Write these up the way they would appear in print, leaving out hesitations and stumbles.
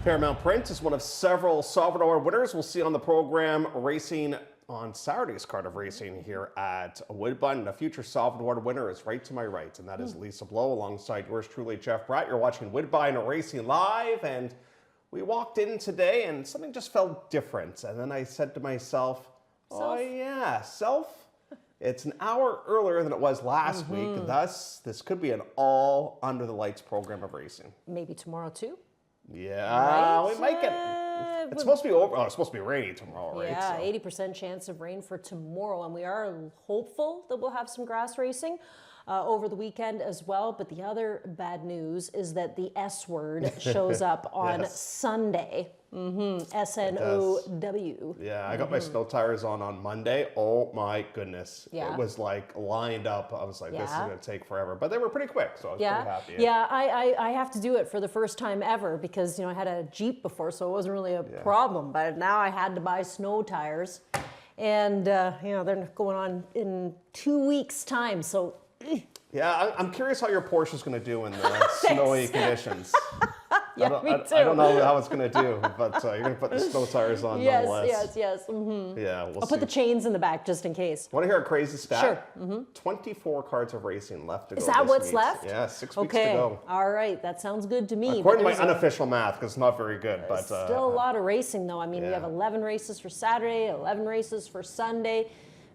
Paramount Print is one of several Sovereign Award winners we'll see on the program racing on Saturday's card of racing here at Woodbine. And a future Sovereign Award winner is right to my right, and that is Lisa Blow alongside yours truly, Jeff Bratt. You're watching Woodbine Racing Live, and we walked in today and something just felt different. And then I said to myself, oh yeah, self. It's an hour earlier than it was last week. Thus, this could be an all under the lights program of racing. Maybe tomorrow too? Yeah, right? We might get. It's supposed to be over. Oh, it's supposed to be rainy tomorrow, right? Yeah, 80% chance of rain for tomorrow, and we are hopeful that we'll have some grass racing over the weekend as well. But the other bad news is that the S word shows up on Sunday. S-N-O-W. Yeah, I got my snow tires on Monday. Oh my goodness. Yeah. It was like lined up. I was like, this is going to take forever. But they were pretty quick, so I was pretty happy. Yeah, I have to do it for the first time ever because, I had a Jeep before, so it wasn't really a problem. But now I had to buy snow tires. And, they're going on in 2 weeks' time, so... Yeah, I'm curious how your Porsche is going to do in the snowy conditions. Yeah, me too. I don't know how it's going to do, but you're going to put the snow tires on nonetheless. Yes. Yeah, we'll I'll put the chains in the back just in case. Want to hear a crazy stat? Sure. 24 cards of racing left to go. Is that what's left? Yeah, 6 weeks to go. All right, that sounds good to me. According to my unofficial math, because it's not very good. But still a lot of racing, though. I mean, we have 11 races for Saturday, 11 races for Sunday.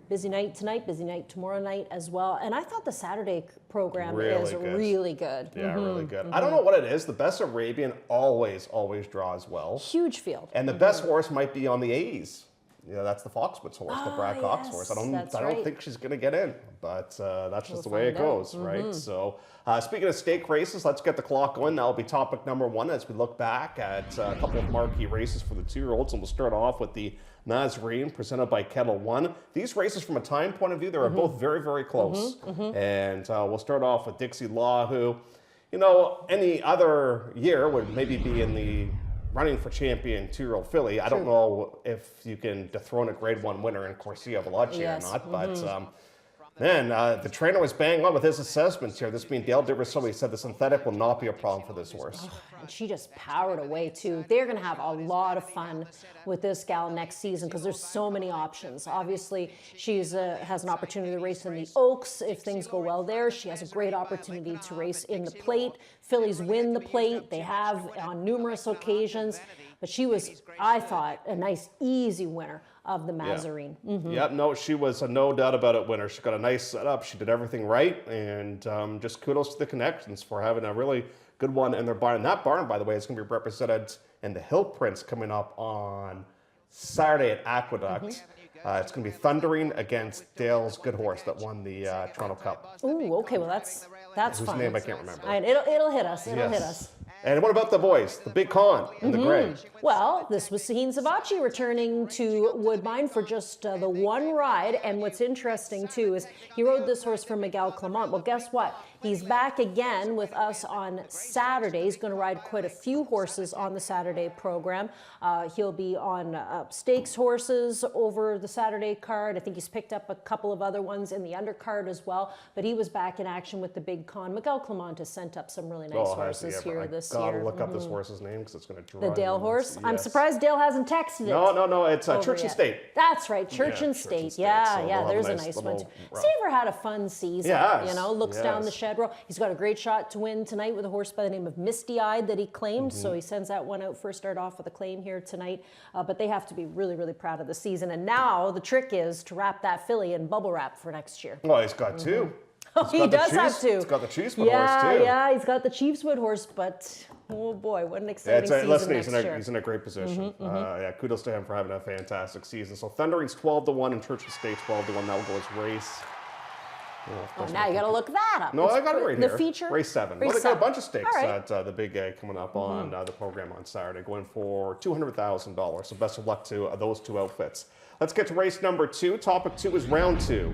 Busy night tonight, busy night tomorrow night as well. And I thought the Saturday program is really good. Yeah, really good. I don't know what it is. The best Arabian always draws well. Huge field. And the best horse might be on the A's. That's the Foxwoods horse, the Brad Cox horse. I don't think she's going to get in, but that's just the way it goes, right? So speaking of stake races, let's get the clock going. That'll be topic number one as we look back at a couple of marquee races for the 2-year-olds. And we'll start off with the Nazarene presented by Kettle One. These races, from a time point of view, they are both very, very close. And we'll start off with Dixie Law, who, any other year would maybe be in the running for champion 2-year-old filly. I don't know if you can dethrone a Grade 1 winner in Corsia Veloci or not, but the trainer was bang on with his assessments here. This being Dale DiRisola, said the synthetic will not be a problem for this horse. And she just powered away too. They're going to have a lot of fun with this gal next season because there's so many options. Obviously, she's has an opportunity to race in the Oaks if things go well there. She has a great opportunity to race in the Plate. Fillies win the Plate. They have on numerous occasions. But she was, I thought, a nice, easy winner of the Nazarene. Yep, no, she was a no doubt about it winner. She got a nice setup. She did everything right. And just kudos to the Connections for having a really good one in their barn. And that barn, by the way, is going to be represented in the Hill Prince coming up on Saturday at Aqueduct. It's going to be Thundering against Dale's good horse that won the Toronto Cup. Ooh, okay, well that's Whose fun. name I can't remember. It'll hit us. It'll hit us. And what about the boys? The Big Con and the Gray? Well, this was Sahin Savachi returning to Woodbine for just the one ride. And what's interesting, too, is he rode this horse for Miguel Clement. Well, guess what? He's back again with us on Saturday. He's going to ride quite a few horses on the Saturday program. He'll be on stakes horses over the Saturday card. I think he's picked up a couple of other ones in the undercard as well. But he was back in action with the Big Con. Miguel Clement has sent up some really nice horses here this year. Gotta look up this horse's name because it's going to draw. The Dale horse? Yes. I'm surprised Dale hasn't texted it. No, it's Church and State. That's right, Church and State. Yeah, there's a nice one too. Seaver had a fun season. Looks down the shed row. He's got a great shot to win tonight with a horse by the name of Misty Eyed that he claimed. So he sends that one out first, start off with a claim here tonight. But they have to be really, really proud of the season. And now the trick is to wrap that filly in bubble wrap for next year. Well, he's got two. Oh, he does have two. He's got the Cheesewood horse too. Yeah, he's got the Cheesewood horse, but oh boy, what an exciting season next year. He's in a great position. Kudos to him for having a fantastic season. So Thundering's 12-1 and Church and State 12-1. That will go as race. Now you got to look that up. No, I got it right here. The feature? Race 7. Well, they got a bunch of stakes at the Big A coming up on the program on Saturday, going for $200,000. So best of luck to those two outfits. Let's get to race number 2. Topic 2 is round 2.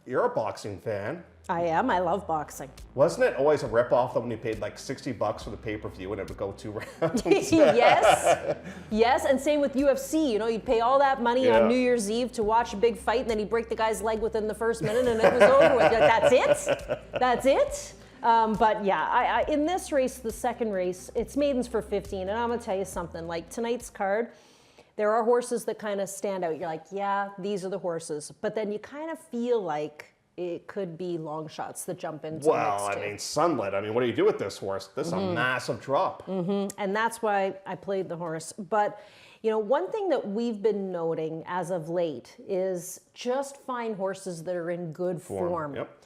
You're a boxing fan. I am. I love boxing. Wasn't it always a ripoff though when you paid like $60 for the pay-per-view and it would go 2 rounds? Yes, and same with UFC. You'd pay all that money on New Year's Eve to watch a big fight, and then he'd break the guy's leg within the first minute, and it was over with. That's it. But yeah, in this race, the second race, it's maidens for 15. And I'm going to tell you something, like tonight's card, there are horses that kind of stand out. You're like, yeah, these are the horses. But then you kind of feel like it could be long shots that jump into the mix Well, I too. mean, Sunlit. I mean, what do you do with this horse? This is a massive drop. And that's why I played the horse. But, you know, one thing that we've been noting as of late is just find horses that are in good form. Yep.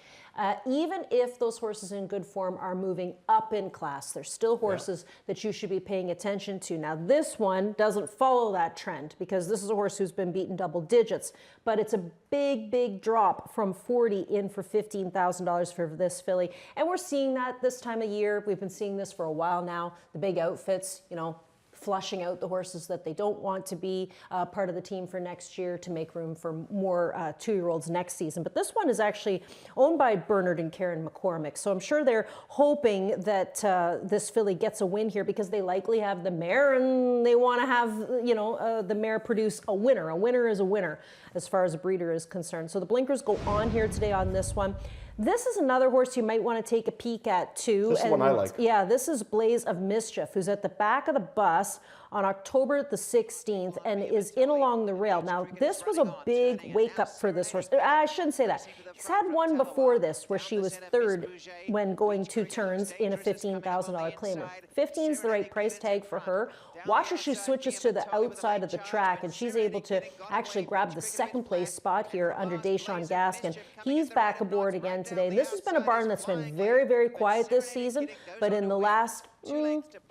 Even if those horses in good form are moving up in class, there's still horses that you should be paying attention to. Now, this one doesn't follow that trend because this is a horse who's been beaten double digits, but it's a big, big drop from 40 in for $15,000 for this filly. And we're seeing that this time of year. We've been seeing this for a while now. The big outfits, you know, flushing out the horses that they don't want to be part of the team for next year to make room for more 2-year-olds next season. But this one is actually owned by Bernard and Karen McCormick. So I'm sure they're hoping that this filly gets a win here because they likely have the mare and they want to have, you know, the mare produce a winner. A winner is a winner as far as a breeder is concerned. So the blinkers go on here today on this one. This is another horse you might want to take a peek at too. This is one I like. Yeah, this is Blaze of Mischief, who's at the back of the bus on October the 16th and is in along the rail. Now, this was a big wake up for this horse. I shouldn't say that. He's had one before this where she was third when going 2 turns in a $15,000 claimer. 15 is the right price tag for her. Watch her, she switches to the outside of the track and she's able to actually grab the second place spot here under Deshaun Gaskin. He's back aboard again today. And this has been a barn that's been very, very quiet this season, but in the last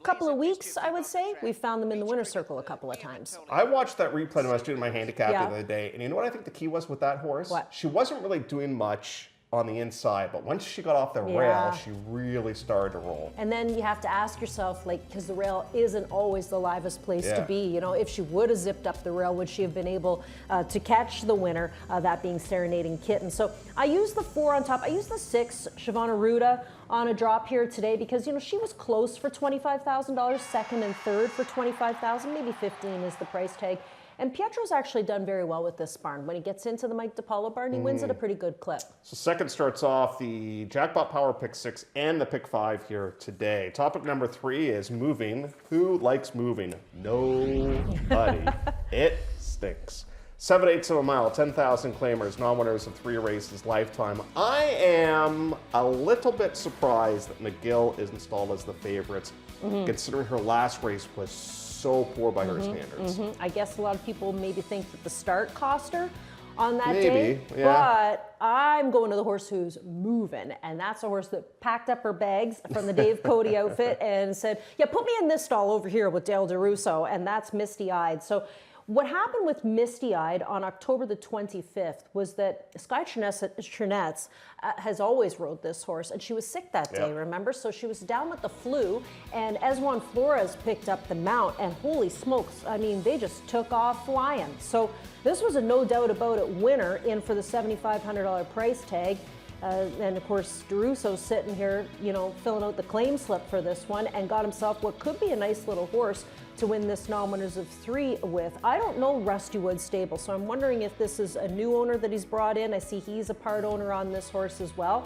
couple of weeks, I would say, we found them in the winner's circle a couple of times. I watched that replay when I was doing my handicap the other day, and you know what I think the key was with that horse? What? She wasn't really doing much on the inside, but once she got off the rail, she really started to roll. And then you have to ask yourself, like, because the rail isn't always the livest place to be. You know, if she would have zipped up the rail, would she have been able to catch the winner, that being Serenading Kitten? So I used the 4 on top. I used the 6, Shavana Ruda, on a drop here today because, you know, she was close for $25,000, second and third for $25,000, maybe 15 is the price tag. And Pietro's actually done very well with this barn. When he gets into the Mike DiPaolo barn, he wins at a pretty good clip. So second starts off the Jackpot Power Pick 6 and the Pick 5 here today. Topic number 3 is moving. Who likes moving? Nobody. It stinks. 7/8 of a mile, 10,000 claimers, non-winners of 3 races, lifetime. I am a little bit surprised that McGill is installed as the favorite, considering her last race was so poor by her standards. I guess a lot of people maybe think that the start cost her on that Maybe, day, yeah. but I'm going to the horse who's moving, and that's a horse that packed up her bags from the Dave Cody outfit and said, yeah, put me in this stall over here with Dale DeRusso, and that's Misty Eyed. So what happened with Misty Eyed on October the 25th was that Sky Chernetz has always rode this horse, and she was sick that day, remember? So she was down with the flu, and Esjuan Flores picked up the mount, and holy smokes, I mean, they just took off flying. So this was a no doubt about it winner in for the $7,500 price tag. And of course, DeRusso's sitting here, you know, filling out the claim slip for this one and got himself what could be a nice little horse to win this non-winners of 3 with. I don't know Rusty Wood's stable, so I'm wondering if this is a new owner that he's brought in. I see he's a part owner on this horse as well.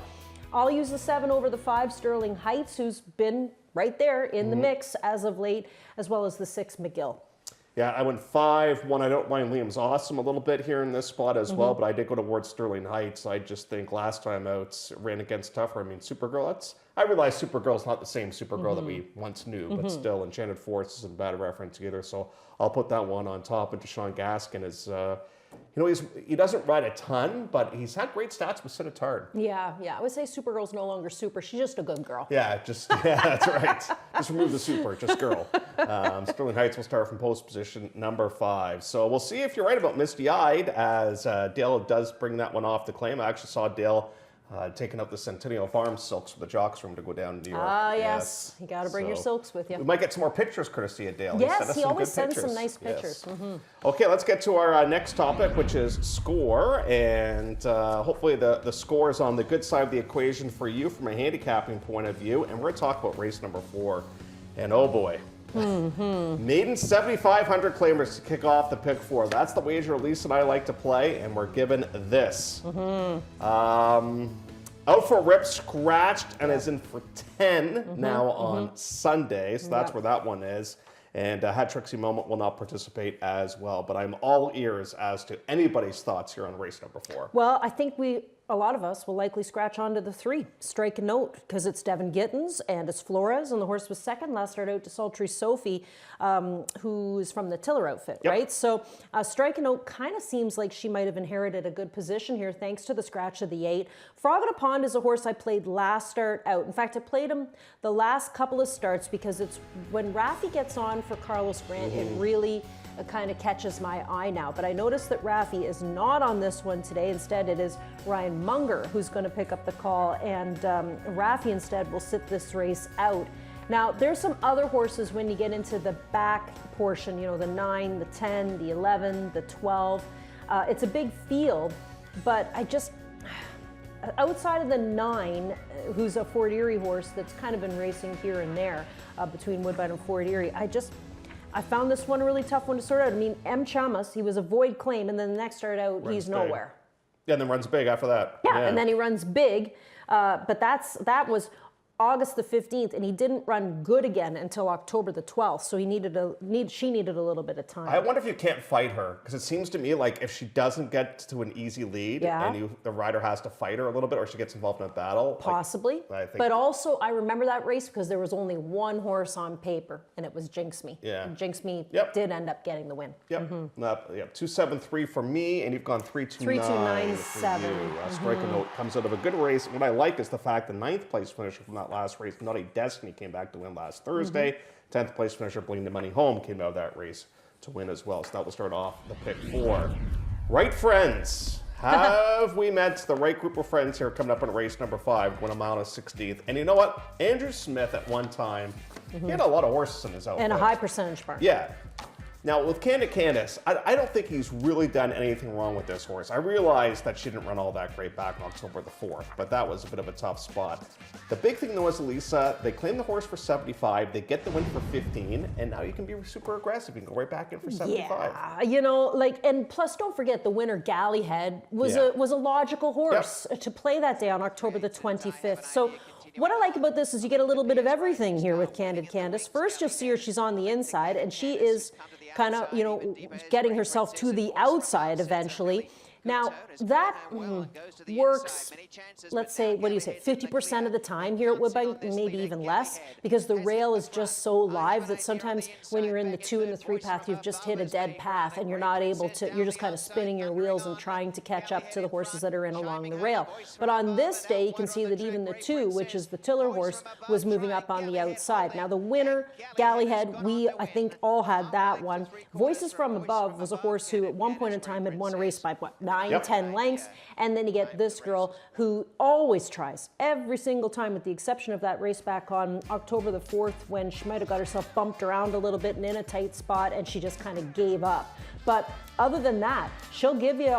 I'll use the 7 over the 5, Sterling Heights, who's been right there in the mix as of late, as well as the 6, McGill. Yeah, I went 5-1. I don't mind Liam's Awesome a little bit here in this spot as well, but I did go towards Sterling Heights. I just think last time out ran against tougher. I mean, Supergirl, I realize Supergirl's not the same Supergirl that we once knew, but still, Enchanted Forest isn't a bad reference either. So I'll put that one on top. And Deshaun Gaskin is, you know, he doesn't ride a ton, but he's had great stats with Sinatard. Yeah. I would say Supergirl's no longer super. She's just a good girl. Yeah, that's right. Just remove the super, just girl. Sterling Heights will start from post position number 5. So we'll see if you're right about Misty Eyed, as Dale does bring that one off the claim. I actually saw Dale taking up the Centennial Farm silks for the Jocks Room to go down to New York. Ah, yes. You got to bring your silks with you. We might get some more pictures courtesy of Dale. Yes, he always sends some nice pictures. Yes. Okay, let's get to our next topic, which is score. And hopefully the score is on the good side of the equation for you from a handicapping point of view. And we're going to talk about race number 4. And oh boy. Maiden 7,500 claimers to kick off the pick 4. That's the wager Lisa and I like to play, and we're given this. A Out for a rip, scratched, and is in for 10 now on Sunday. So that's where that one is. And Hat Trixie Moment will not participate as well. But I'm all ears as to anybody's thoughts here on race number 4. Well, I think a lot of us will likely scratch onto the 3. Strike a note, because it's Devin Gittins and it's Flores, and the horse was second. Last start out to Sultry Sophie, who's from the Tiller outfit, right? So strike a note kind of seems like she might have inherited a good position here thanks to the scratch of the 8. Frog in a Pond is a horse I played last start out. In fact, I played him the last couple of starts because it's when Raffy gets on for Carlos Grant, it really kind of catches my eye now. But I noticed that Raffy is not on this one today. Instead, it is Ryan Munger who's going to pick up the call, and Raffy instead will sit this race out. Now, there's some other horses when you get into the back portion, you know, the 9, the 10, the 11, the 12. It's a big field, but I just, outside of the 9, who's a Fort Erie horse that's kind of been racing here and there between Woodbine and Fort Erie, I found this one a really tough one to sort out. I mean, M. Chamas, he was a void claim, and then the next start out, he's nowhere. Yeah, and then runs big after that. Yeah, and then he runs big, but that was August the 15th, and he didn't run good again until October the 12th, so she needed a little bit of time. I wonder if you can't fight her, because it seems to me like if she doesn't get to an easy lead and the rider has to fight her a little bit, or she gets involved in a battle. Possibly, but also I remember that race because there was only one horse on paper, and it was Jinx Me. Yeah. And Jinx Me did end up getting the win. Yep. 2-7-3 for me, and you've gone 3-2-9. 3-2-9-7. Strike a note comes out of a good race. What I like is the fact the 9th place finisher from that last race, Nutty Destiny, came back to win last Thursday. 10th place finisher, Bling the Money Home, came out of that race to win as well. So that will start off the pick 4. Right, friends? Have we met the right group of friends here coming up in race number 5, when I'm on a 16th? And you know what? Andrew Smith at one time, he had a lot of horses in his outfit. And a high percentage barn. Yeah. Now, with Candace, I don't think he's really done anything wrong with this horse. I realized that she didn't run all that great back on October the 4th, but that was a bit of a tough spot. The big thing, though, is Elisa, they claim the horse for 75, they get the win for 15, and now you can be super aggressive. You can go right back in for 75. Yeah, you know, and plus, don't forget, the winner, Gallyhead, was a logical horse to play that day on October the 25th. So what I like about this is you get a little bit of everything here with Candace. First, you'll see her, she's on the inside, and she is kind of, you know, getting herself to the outside eventually. Now, that works, let's say, 50% of the time here at Woodbine, maybe even less, because the rail is just so live that sometimes when you're in the 2 and the 3 path, you've just hit a dead path and you're not able to, you're just kind of spinning your wheels and trying to catch up to the horses that are in along the rail. But on this day, you can see that even the 2, which is the Tiller horse, was moving up on the outside. Now, the winner, Gallyhead, I think, all had that one. Voices from Above was a horse who at one point in time had won a race by, 9-10 lengths, and then you get this girl who always tries every single time, with the exception of that race back on October the 4th when she might have got herself bumped around a little bit and in a tight spot and she just kind of gave up. But other than that, she'll give you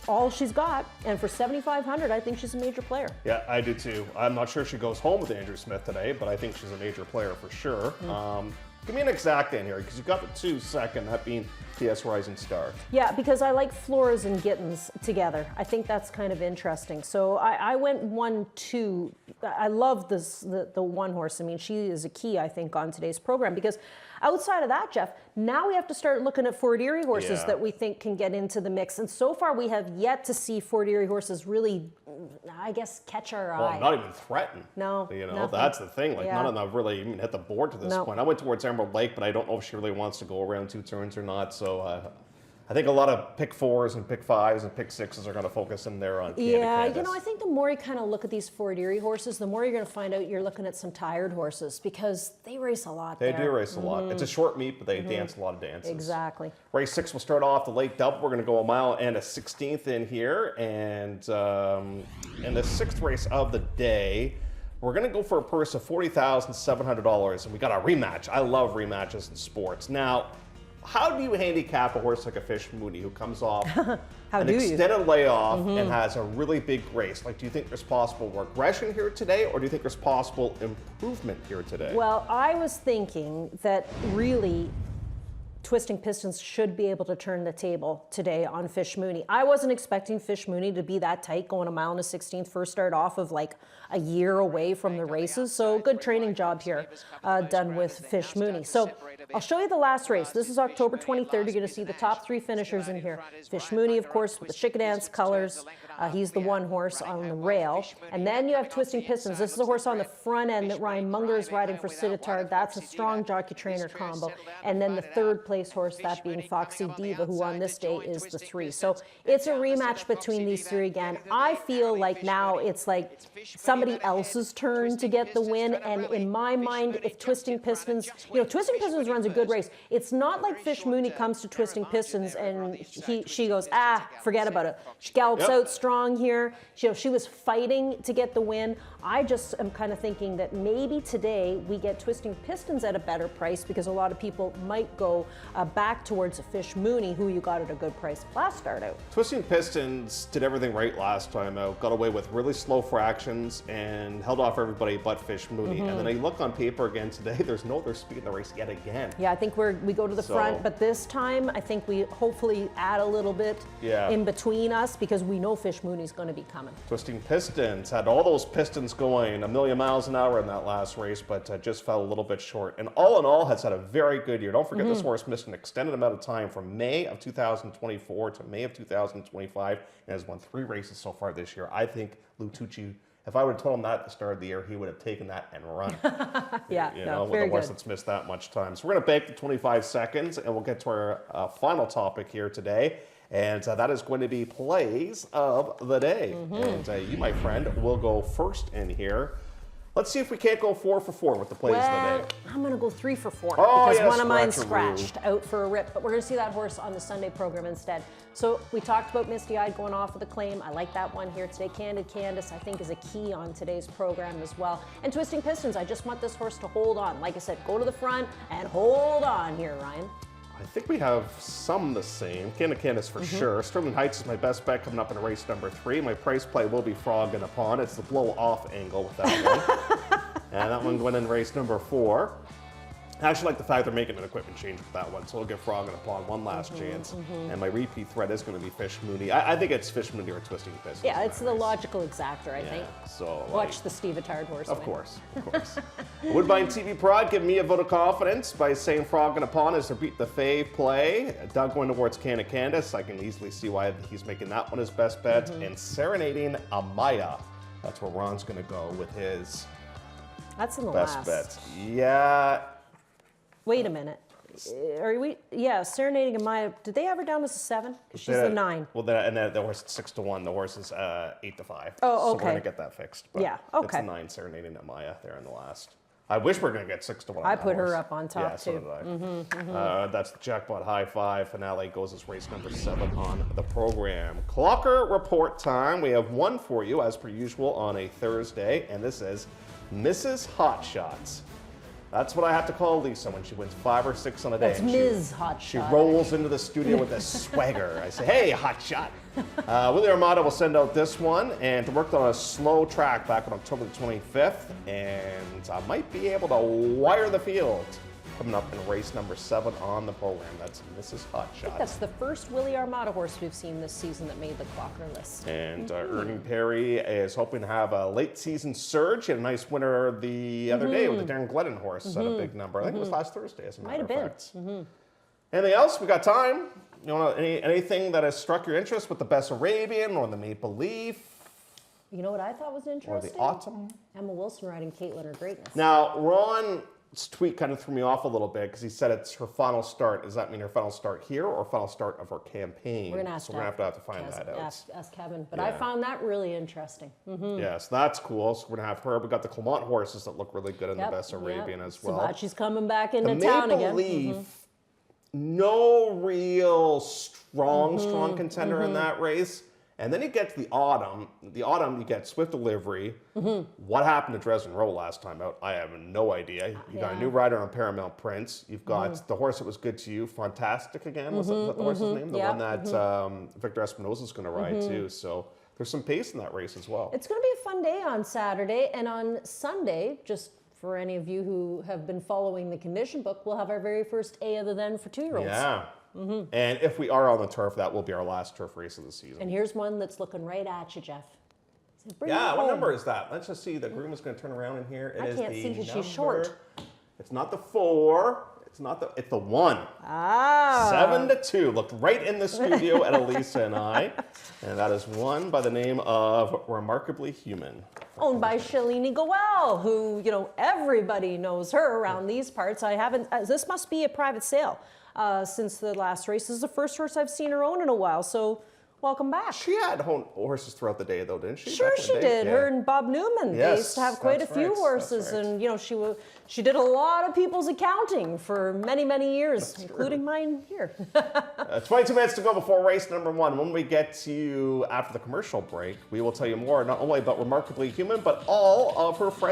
all she's got, and for $7,500, I think she's a major player. Yeah, I do too. I'm not sure she goes home with Andrew Smith today, but I think she's a major player for sure. Give me an exact in here, because you've got the 2 second, that being PS Rising Star. Yeah, because I like Flores and Gittins together. I think that's kind of interesting. So I went 1-2. I love the one horse. I mean, she is a key, I think, on today's program, because outside of that, Jeff, now we have to start looking at Fort Erie horses that we think can get into the mix. And so far, we have yet to see Fort Erie horses really, I guess, catch our eye. Well, not even threaten. No, you know, nothing. That's the thing. Like, none of them have really even hit the board to this point. I went towards Emerald Lake, but I don't know if she really wants to go around 2 turns or not. So I think a lot of pick 4s and pick 5s and pick 6s are going to focus in there on Candace. You know, I think the more you kind of look at these Fort Erie horses, the more you're going to find out you're looking at some tired horses, because they race a lot. They do race a lot. It's a short meet, but they dance a lot of dances. Exactly. Race 6 will start off the late double. We're going to go a mile and a 16th in here. And in the 6th race of the day, we're going to go for a purse of $40,700, and we got a rematch. I love rematches in sports. Now, how do you handicap a horse like a Fish Mooney, who comes off an extended layoff and has a really big race? Like, do you think there's possible regression here today, or do you think there's possible improvement here today? Well, I was thinking that really Twisting Pistons should be able to turn the table today on Fish Mooney. I wasn't expecting Fish Mooney to be that tight, going a mile and a 16th, first start off of like a year away from the races. So good training job here done with Fish Mooney. So I'll show you the last race. This is October 23rd. You're going to see the top 3 finishers in here. Fish Mooney, of course, with the Chickadance colors. He's the one horse on the rail. And then you have Twisting Pistons. This is a horse on the front end that Ryan Munger is riding for Sittard. That's a strong jockey-trainer combo. And then the third place horse, that being Foxy Diva, who on this day is the 3. So it's a rematch between these 3 again. I feel like now it's like somebody else's turn to get the win. And in my mind, if Twisting Pistons, Twisting Pistons runs a good race. It's not like Fish Mooney comes to Twisting Pistons and she goes, forget about it. She gallops out strong here. She was fighting to get the win. I just am kind of thinking that maybe today we get Twisting Pistons at a better price because a lot of people might go back towards a Fish Mooney, who you got at a good price last start out. Twisting Pistons did everything right last time out, got away with really slow fractions and held off everybody but Fish Mooney. And then I look on paper again today, there's no other speed in the race yet again. Yeah, I think we go to the front, but this time I think we hopefully add a little bit in between us because we know Fish Mooney's going to be coming. Twisting Pistons had all those pistons going a million miles an hour in that last race, but just fell a little bit short. And all in all, has had a very good year. Don't forget this horse missed an extended amount of time from May of 2024 to May of 2025 and has won 3 races so far this year. I think Lou Tucci, if I would have told him that at the start of the year, he would have taken that and run. With a horse that's missed that much time. So we're going to bank the 25 seconds, and we'll get to our final topic here today. And that is going to be plays of the day. And you, my friend, will go first in here. Let's see if we can't go 4 for 4 with the plays of the day. I'm going to go 3 for 4 because one of mine scratched out for a rip. But we're going to see that horse on the Sunday program instead. So we talked about Misty Eyed going off with a claim. I like that one here today. Candid Candace, I think, is a key on today's program as well. And Twisting Pistons, I just want this horse to hold on. Like I said, go to the front and hold on here, Ryan. I think we have some the same. Candid Candace for sure. Sterling Heights is my best bet coming up in race number 3. My price play will be Frog in a Pond. It's the blow-off angle with that one. And that one going in race number 4. I actually like the fact they're making an equipment change with that one, so we'll give Frog in a Pond one last chance. And my repeat threat is going to be Fish Mooney. I think it's Fish Mooney or Twisting Pistons. Yeah, it's the logical exactor, I think. So watch the Steve Attard horse. Of course. Woodbine TV Prod, give me a vote of confidence by saying Frog in a Pond is to beat the fave play. Doug going towards Candid Candace. I can easily see why he's making that one his best bet. And Serenading Amaya. That's where Ron's going to go with his That's in the best last. bets. Yeah. Wait a minute. Are we? Yeah, Serenading Amaya. Did they have her down as a 7? She's the 9. Well, and the horse is 6-1. The horse is 8-5. Oh, okay. So we're gonna get that fixed. But yeah. Okay. It's the 9 Serenading Amaya there in the last. I wish we're gonna get 6-1. I put her up on top too. So did I. That's the Jackpot High Five finale. Goes as race number 7 on the program. Clocker report time. We have one for you as per usual on a Thursday, and this is Mrs. Hot Shots. That's what I have to call Lisa when she wins 5 or 6 on a day. That's Ms. Hot Shot. She rolls into the studio with a swagger. I say, hey, Hot Shot. Willie Armada will send out this one, and worked on a slow track back on October the 25th, and I might be able to wire the field coming up in race number 7 on the program. That's Mrs. Hot Shot. I think that's the first Willie Armada horse we've seen this season that made the Clocker list. And Ernie Perry is hoping to have a late season surge. He had a nice winner the other day with the Darren Glennon horse at a big number. I think it was last Thursday, as a matter of fact. Anything else? We got time. You know, anything that has struck your interest with the Best Arabian or the Maple Leaf? You know what I thought was interesting? Or the Autumn? Emma Wilson riding Caitlin Her Greatness. Now, Ron's tweet kind of threw me off a little bit because he said it's her final start. Does that mean her final start here or final start of her campaign? We're going to have to find that out. Ask Kevin. But I found that really interesting. Yeah, so that's cool. So we're going to have her. We got the Clermont horses that look really good in the Best Arabian as well. Sabachi's coming back into town again. The Maple Leaf, no real strong contender in that race. And then you get to the Autumn. The Autumn, you get Swift Delivery. What happened to Dresden Rowe last time out? I have no idea. You got a new rider on Paramount Prince. You've got the horse that was good to you, Fantastic again. Was that the horse's name? The one that Victor Espinosa is going to ride too. So there's some pace in that race as well. It's going to be a fun day on Saturday. And on Sunday, just For any of you who have been following the condition book, we'll have our very first A of the Then for 2-year-olds. Yeah. And if we are on the turf, that will be our last turf race of the season. And here's one that's looking right at you, Jeff. So yeah, what number is that? Let's just see. The groom is going to turn around in here. I can't see because she's short. It's not the 4. It's the 1. Ah. 7-2. Looked right in the studio at Elisa and I. And that is one by the name of Remarkably Human. Owned by Shalini Goel, who, everybody knows her around these parts. This must be a private sale since the last race. This is the first horse I've seen her own in a while, so welcome back. She had horses throughout the day, though, didn't she? Sure she did. Yeah. Her and Bob Newman, they used to have quite a few horses. Right. And, she did a lot of people's accounting for many, many years, including mine here. 22 minutes to go before race number 1. When we get to you after the commercial break, we will tell you more, not only about Remarkably Human, but all of her friends.